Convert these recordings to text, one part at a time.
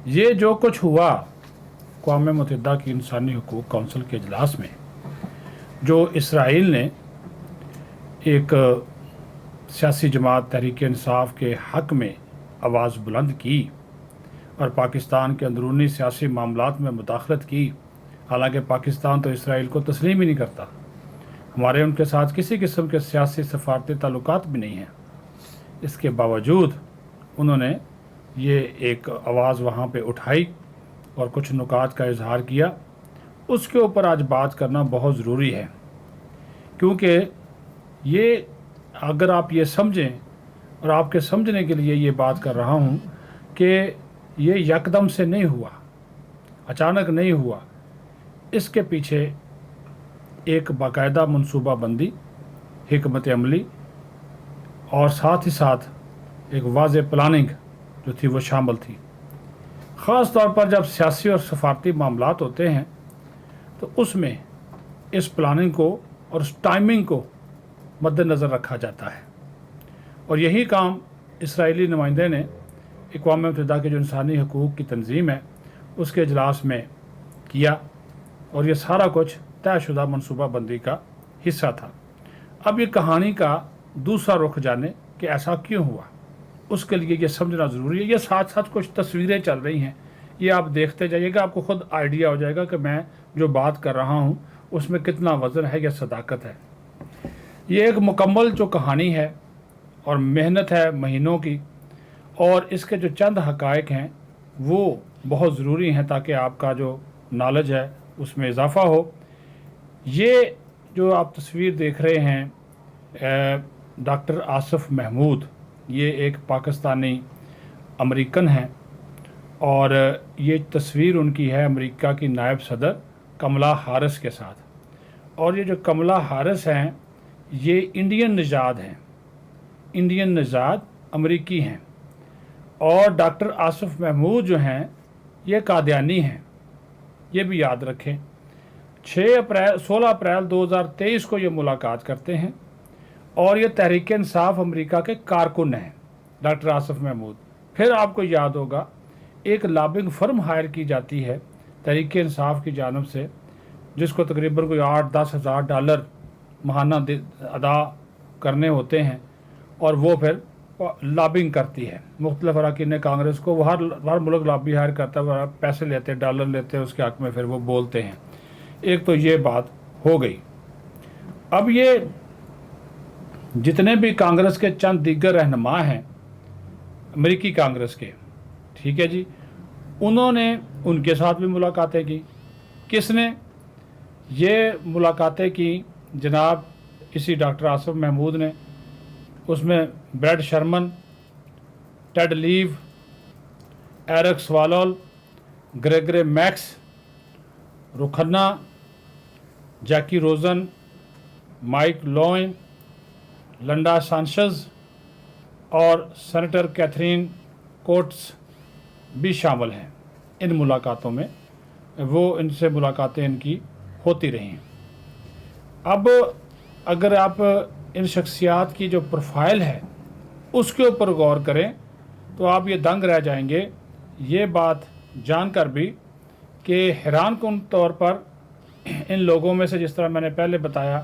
ये जो कुछ हुआ अक़वाम मुत्तहिदा की इंसानी हकूक़ कौंसिल के इजलास में, जो इसराइल ने एक सियासी जमात तहरीक इंसाफ के हक़ में आवाज़ बुलंद की और पाकिस्तान के अंदरूनी सियासी मामलात में मुदाखलत की, हालांकि पाकिस्तान तो इसराइल को तस्लीम ही नहीं करता। हमारे उनके साथ किसी किस्म के सियासी सफारती ताल्लुकात भी नहीं हैं। इसके बावजूद उन्होंने ये एक आवाज़ वहाँ पे उठाई और कुछ नुकात का इजहार किया। उसके ऊपर आज बात करना बहुत ज़रूरी है, क्योंकि ये अगर आप ये समझें, और आपके समझने के लिए ये बात कर रहा हूँ कि ये यकदम से नहीं हुआ, अचानक नहीं हुआ। इसके पीछे एक बाकायदा मनसूबा बंदी, हिकमत अमली और साथ ही साथ एक वाज़ेह प्लानिंग जो थी वो शामिल थी। ख़ास तौर पर जब सियासी और सफारती मामलात होते हैं तो उसमें इस प्लानिंग को और उस टाइमिंग को मद्देनज़र रखा जाता है। और यही काम इसराइली नुमाइंदे ने अक़वाम मुत्तहिदा के जो इंसानी हकूक़ की तंजीम है उसके इजलास में किया, और ये सारा कुछ तयशुदा मनसूबा बंदी का हिस्सा था। अब ये कहानी का दूसरा रुख जाने कि ऐसा क्यों हुआ, उसके लिए ये समझना ज़रूरी है। ये साथ साथ कुछ तस्वीरें चल रही हैं, ये आप देखते जाइएगा, आपको ख़ुद आइडिया हो जाएगा कि मैं जो बात कर रहा हूँ उसमें कितना वज़न है या सदाकत है। ये एक मुकम्मल जो कहानी है और मेहनत है महीनों की, और इसके जो चंद हक़ाइक़ हैं वो बहुत ज़रूरी हैं ताकि आपका जो नॉलेज है उसमें इजाफ़ा हो। ये जो आप तस्वीर देख रहे हैं डॉक्टर आसिफ महमूद, ये एक पाकिस्तानी अमेरिकन हैं, और ये तस्वीर उनकी है अमेरिका की नायब सदर कमला हारिस के साथ। और ये जो कमला हारिस हैं ये इंडियन निजाद हैं, इंडियन निजाद अमेरिकी हैं, और डॉक्टर आसिफ महमूद जो हैं ये कादियानी हैं, ये भी याद रखें। 16 अप्रैल 2023 को ये मुलाकात करते हैं, और ये तहरीक इंसाफ अमेरिका के कारकुन हैं डॉक्टर आसिफ महमूद। फिर आपको याद होगा एक लॉबिंग फर्म हायर की जाती है तहरीक इंसाफ की जानब से, जिसको तकरीबन कोई 8-10 हज़ार डॉलर माहाना अदा करने होते हैं, और वो फिर लॉबिंग करती है मुख्तलिफ अरकान कांग्रेस को। वो हर मुल्क लॉबी हायर करता है, पैसे लेते, डॉलर लेते हैं, उसके हक़ में फिर वो बोलते हैं। एक तो ये बात हो गई। अब ये जितने भी कांग्रेस के चंद दीगर रहनुमा हैं अमेरिकी कांग्रेस के, ठीक है जी, उन्होंने उनके साथ भी मुलाकातें की। किसने ये मुलाकातें की? जनाब इसी डॉक्टर आसिफ महमूद ने। उसमें Brad Sherman, Ted Lieu, Eric Swalwell, Gregory Meeks, Ro Khanna, Jackie Rosen, Mike Levin, Linda Sanchez और सेनेटर कैथरीन कोट्स भी शामिल हैं इन मुलाकातों में। वो इनसे मुलाकातें इनकी होती रही। अब अगर आप इन शख्सियात की जो प्रोफाइल है उसके ऊपर गौर करें तो आप ये दंग रह जाएंगे ये बात जानकर भी कि हैरान कुन तौर पर इन लोगों में से, जिस तरह मैंने पहले बताया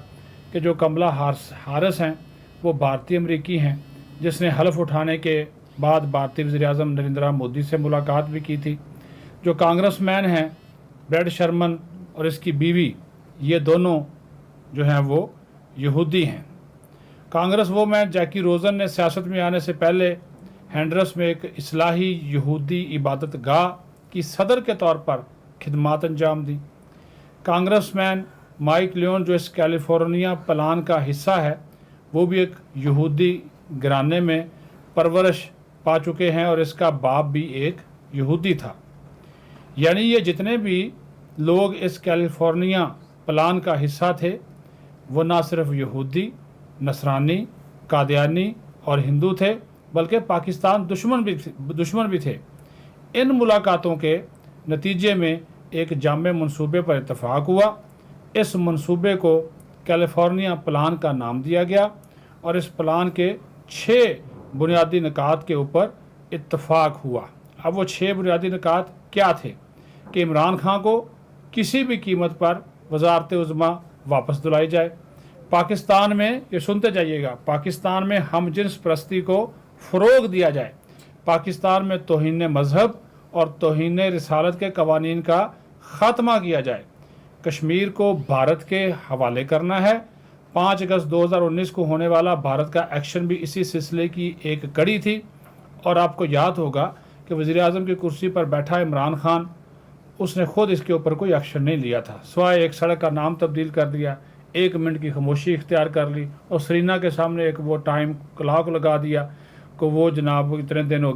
कि जो कमला हारिस हैं वो भारतीय अमरीकी हैं, जिसने हलफ उठाने के बाद भारतीय वज़ीर-ए-आज़म नरेंद्र मोदी से मुलाकात भी की थी। जो कांग्रेसमैन हैं ब्रैड शर्मन और इसकी बीवी, ये दोनों जो हैं वो यहूदी हैं। कांग्रेस वो मैन जैकी रोज़न ने सियासत में आने से पहले हैंडरस में एक इस्लाही यहूदी इबादत गाह की सदर के तौर पर खिदमात अंजाम दी। कांग्रेसमैन माइक लियोन जो इस कैलिफोर्निया प्लान का हिस्सा है, वो भी एक यहूदी घराने में परवरिश पा चुके हैं, और इसका बाप भी एक यहूदी था। यानी ये जितने भी लोग इस कैलिफोर्निया प्लान का हिस्सा थे वो ना सिर्फ यहूदी, नसरानी, कादियानी और हिंदू थे, बल्कि पाकिस्तान दुश्मन भी थे। इन मुलाकातों के नतीजे में एक जामे मंसूबे पर इत्तफाक हुआ। इस मंसूबे को कैलिफोर्निया प्लान का नाम दिया गया, और इस प्लान के 6 बुनियादी निकात के ऊपर इत्तफाक हुआ। अब वो 6 बुनियादी निकात क्या थे कि इमरान खान को किसी भी कीमत पर वजारत उज़्मा वापस दिलाई जाए, पाकिस्तान में, ये सुनते जाइएगा, पाकिस्तान में हम जिन्स परस्ती को फ़रोग दिया जाए, पाकिस्तान में तौहीन मज़हब और तौहीन रिसालत के कवानीन का ख़ात्मा किया जाए, कश्मीर को भारत के हवाले करना है। 5 अगस्त 2019 को होने वाला भारत का एक्शन भी इसी सिलसिले की एक कड़ी थी। और आपको याद होगा कि वज़ीर आज़म की कुर्सी पर बैठा इमरान खान, उसने खुद इसके ऊपर कोई एक्शन नहीं लिया था, सिवाय एक सड़क का नाम तब्दील कर दिया, 1 मिनट की खामोशी इख्तियार कर ली और सरीना के सामने एक वो टाइम क्लॉक लगा दिया कि वो जनाब इतने दिन हो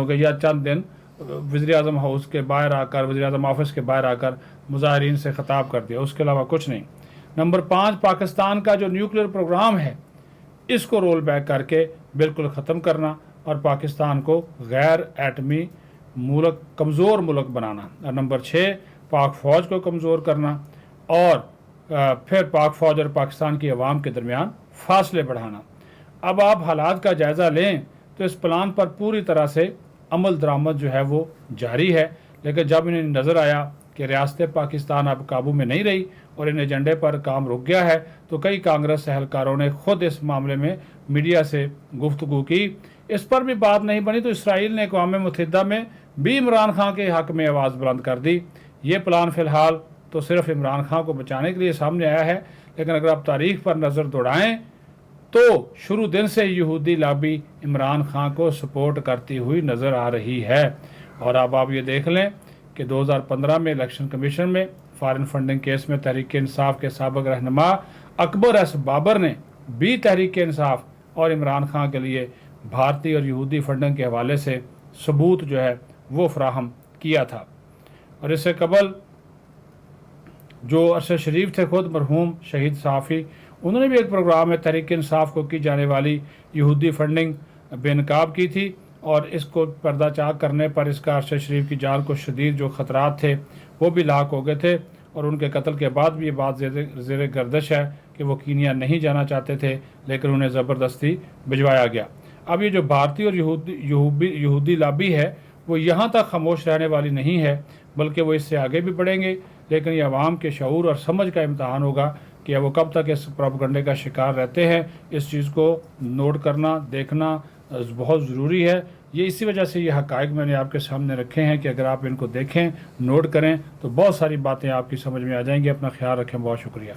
गए, या चंद दिन वज़ीर आज़म हाउस के बाहर आकर, वज़ीर आज़म ऑफिस के बाहर आकर मुज़ाहिरीन से ख़िताब कर दिया, उसके अलावा कुछ नहीं। नंबर 5, पाकिस्तान का जो न्यूक्लियर प्रोग्राम है इसको रोल बैक करके बिल्कुल ख़त्म करना और पाकिस्तान को गैर एटमी मुल्क, कमज़ोर मुल्क बनाना। और नंबर 6, पाक फ़ौज को कमज़ोर करना और फिर पाक फ़ौज और पाकिस्तान की अवाम के दरमियान फासले बढ़ाना। अब आप हालात का जायज़ा लें तो इस प्लान पर पूरी तरह से अमल दरामद जो है वो जारी है, लेकिन जब इन्हें नज़र आया कि रियासत पाकिस्तान अब काबू में नहीं रही और इन एजेंडे पर काम रुक गया है, तो कई कांग्रेस एहलकारों ने खुद इस मामले में मीडिया से गुफ्तगू की। इस पर भी बात नहीं बनी तो इसराइल ने अक़वाम मुत्तहिदा में भी इमरान खान के हक़ में आवाज़ बुलंद कर दी। ये प्लान फ़िलहाल तो सिर्फ इमरान खान को बचाने के लिए सामने आया है, लेकिन अगर आप तारीख पर नज़र दौड़ाएँ तो शुरू दिन से यहूदी लॉबी इमरान खान को सपोर्ट करती हुई नज़र आ रही है। और अब आप ये देख लें कि 2015 में इलेक्शन कमीशन में फॉरेन फंडिंग केस में तहरीक इंसाफ के साबिक़ रहनुमा अकबर एस बाबर ने भी तहरीक इंसाफ और इमरान खान के लिए भारतीय और यहूदी फंडिंग के हवाले से सबूत जो है वो फराहम किया था। और इससे कबल जो अरशद शरीफ थे, खुद मरहूम शहीद सहाफ़ी, उन्होंने भी एक प्रोग्राम में तहरीक इंसाफ को की जाने वाली यहूदी फंडिंग बेनकाब की थी और इसको पर्दाचाक करने पर इसका अरशद शरीफ की जान को शदीद जो ख़तरात थे वो भी लाक हो गए थे। और उनके कत्ल के बाद भी ये बात ज़ेर गर्दिश है कि वो कीनिया नहीं जाना चाहते थे, लेकिन उन्हें ज़बरदस्ती भिजवाया गया। अब ये जो भारतीय और यहूदी लॉबी है वो यहाँ तक खामोश रहने वाली नहीं है, बल्कि वो इससे आगे भी बढ़ेंगे। लेकिन ये अवाम के शऊर और समझ का इम्तहान होगा कि वो कब तक इस प्रोपेगेंडे का शिकार रहते हैं। इस चीज़ को नोट करना, देखना बहुत ज़रूरी है। ये इसी वजह से ये हक़ाइक़ मैंने आपके सामने रखे हैं कि अगर आप इनको देखें, नोट करें तो बहुत सारी बातें आपकी समझ में आ जाएंगी। अपना ख्याल रखें, बहुत शुक्रिया।